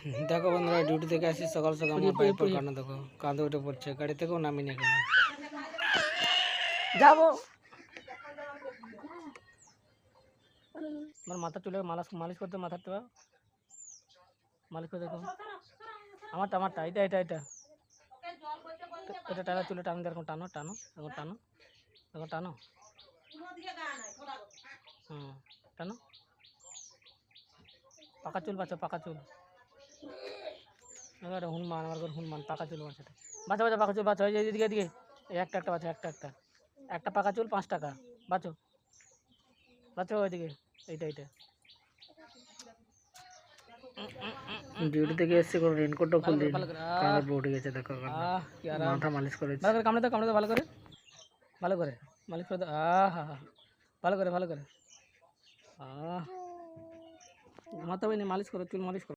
দেখো বন্ধুরা, ডিউটি থেকে আসি সকাল সকাল আমার পাইপের কান্না দেখো, কাঁদে উঠে পড়ছে, গাড়ি থেকেও নামিনি এখনো যাবো। আমার মাথা চুলে মালিশ করতে, মাথার তো মালিশ করে দেখো। আমারটা এটা এটা এটা এটা টানা, চুলে টানো, এরকম টানো টানো, এখন টানো, এখন টানো, টানো, পাকা চুল বাঁচো, পাকা চুল। এবার হনুমান, আমার ঘর হনুমান, পাকা চুল বাঁচাতে বাঁচা বাঁচা, পাকা চুল বাঁচো, এই এদিকে এদিকে, একটা একটা বাঁচো, একটা পাকা চুল 5 টাকা, বাঁচো বাঁচো, ওইদিকে, এইটা এইটা। ডিউটি থেকে এসে কোনো রেনকোটও খুললি, কাঁধের উপর উঠে গেছে দেখো, মাথা মালিশ করে ভালো করে, কামড়ে দাও ভালো করে, ভালো করে মালিশ করে দাও, হা হা, ভালো করে, ভালো করে, ঘুমাতে হবে না, মালিশ করো, চুল মালিশ করো।